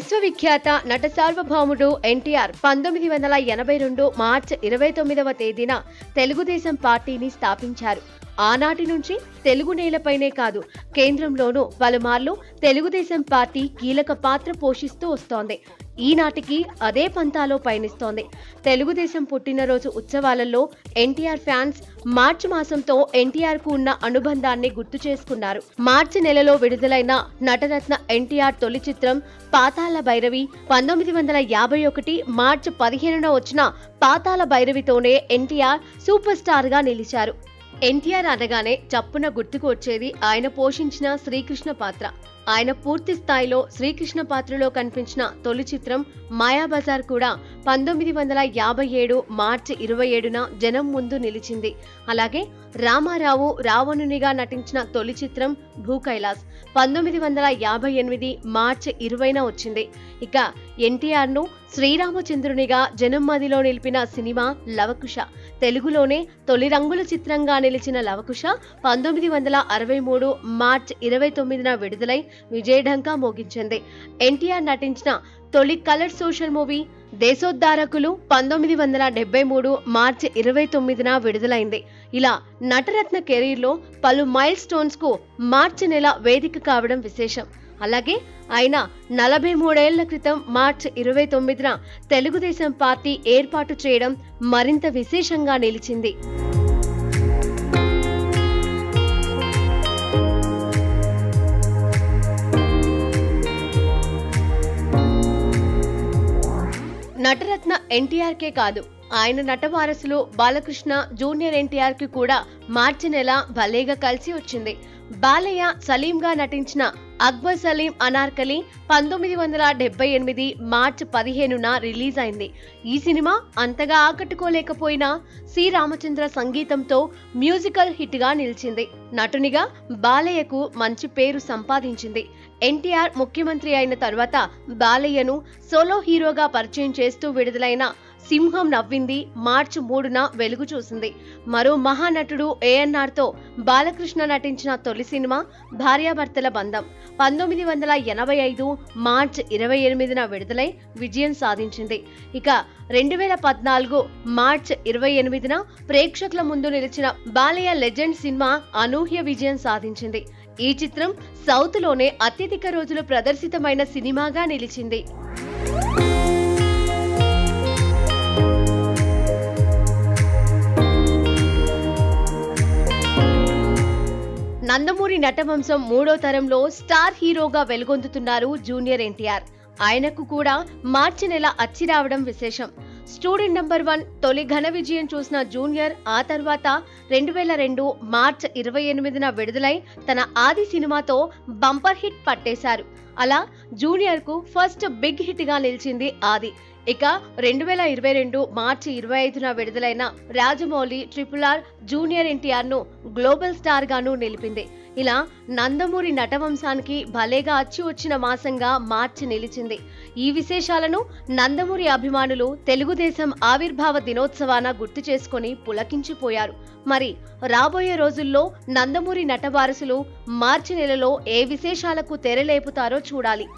విశ్వవిఖ్యాత నట సార్వభౌముడు ఎన్టీఆర్ 1982 మార్చి 29వ తేదీన తెలుగుదేశం పార్టీని స్థాపించారు. ఆనాటి నుంచి తెలుగు నేలపైనే కాదు కేంద్రంలోనూ పలుమార్లు తెలుగుదేశం పార్టీ కీలక పాత్ర పోషిస్తూ వస్తోంది. ఈనాటికి అదే పంతాలో పయనిస్తోంది. తెలుగుదేశం పుట్టినరోజు ఉత్సవాలలో ఎన్టీఆర్ ఫ్యాన్స్ మార్చి మాసంతో ఎన్టీఆర్ కు ఉన్న అనుబంధాన్ని గుర్తు చేసుకున్నారు. మార్చి నెలలో విడుదలైన నటరత్న ఎన్టీఆర్ తొలి చిత్రం పాతాళ భైరవి 1951 మార్చి 15న వచ్చిన పాతాళ భైరవితోనే ఎన్టీఆర్ సూపర్ స్టార్ గా నిలిచారు. ఎన్టీఆర్ అనగానే చప్పున గుర్తుకు వచ్చేది ఆయన పోషించిన శ్రీకృష్ణ పాత్ర. ఆయన పూర్తి స్థాయిలో శ్రీకృష్ణ పాత్రలో కనిపించిన తొలి చిత్రం మాయాబజార్ కూడా 1957 మార్చి 27న జనం ముందు నిలిచింది. అలాగే రామారావు రావణునిగా నటించిన తొలి చిత్రం భూకైలాస్ 1958 మార్చి 20న వచ్చింది. ఇక ఎన్టీఆర్ ను శ్రీరామచంద్రునిగా జనం మదిలో నిలిపిన సినిమా లవకుశ. తెలుగులోనే తొలి రంగుల చిత్రంగా నిలిచిన లవకుశ 1963 మార్చి 29న విడుదలై విజయఢంకా మోగించింది. ఎన్టీఆర్ నటించిన తొలి కలర్ సోషల్ మూవీ దేశోద్ధారకులు 1973 మార్చి 29న విడుదలైంది. ఇలా నటరత్న కెరీర్లో పలు మైల్ స్టోన్స్ కు మార్చి నెల వేదిక కావడం విశేషం. అలాగే ఆయన 43 ఏళ్ల క్రితం మార్చి 29న తెలుగుదేశం పార్టీ ఏర్పాటు చేయడం మరింత విశేషంగా నిలిచింది. నటరత్న ఎన్టీఆర్కే కాదు, ఆయన నట వారసులు బాలకృష్ణ జూనియర్ ఎన్టీఆర్ కి కూడా మార్చి నెల భలేగా కలిసి వచ్చింది. బాలయ్య సలీంగా నటించిన అక్బర్ సలీం అనార్కలి 1978 మార్చి 15న రిలీజ్ అయింది. ఈ సినిమా అంతగా ఆకట్టుకోలేకపోయినా సి రామచంద్ర సంగీతంతో మ్యూజికల్ హిట్ గా నిలిచింది. నటునిగా బాలయ్యకు మంచి పేరు సంపాదించింది. ఎన్టీఆర్ ముఖ్యమంత్రి అయిన తర్వాత బాలయ్యను సోలో హీరోగా పరిచయం చేస్తూ విడుదలైన సింహం నవ్వింది మార్చి 3న వెలుగు చూసింది. మరో మహానటుడు ఏఎన్ఆర్ తో బాలకృష్ణ నటించిన తొలి సినిమా భార్యాభర్తల బంధం 1985 మార్చి 28న విడుదలై విజయం సాధించింది. ఇక 2014 మార్చి 28న ప్రేక్షకుల ముందు నిలిచిన బాలయ్య లెజెండ్ సినిమా అనూహ్య విజయం సాధించింది. ఈ చిత్రం సౌత్ లోనే అత్యధిక రోజులు ప్రదర్శితమైన సినిమాగా నిలిచింది. నందమూరి నటవంశం 3వ తరంలో స్టార్ హీరోగా వెలుగొందుతున్నారు జూనియర్ ఎన్టీఆర్. ఆయనకు కూడా మార్చి నెల అచ్చి రావడం విశేషం. స్టూడెంట్ నంబర్ 1 తొలి ఘన విజయం చూసిన జూనియర్ ఆ తర్వాత 2002 మార్చి 28న విడుదలై తన ఆది సినిమాతో బంపర్ హిట్ పట్టేశారు. అలా జూనియర్ కు ఫస్ట్ బిగ్ హిట్ గా నిలిచింది ఆది. ఇక 2022 మార్చి 25న విడుదలైన రాజమౌళి RRR జూనియర్ ఎన్టీఆర్ ను గ్లోబల్ స్టార్ గాను నిలిపింది. ఇలా నందమూరి నటవంశానికి భలేగా అచ్చి వచ్చిన మాసంగా మార్చి నిలిచింది. ఈ విశేషాలను నందమూరి అభిమానులు తెలుగుదేశం ఆవిర్భావ దినోత్సవాన గుర్తు చేసుకుని పులకించిపోయారు. మరి రాబోయే రోజుల్లో నందమూరి నట వారసులు మార్చి నెలలో ఏ విశేషాలకు తెరలేపుతారో చూడాలి.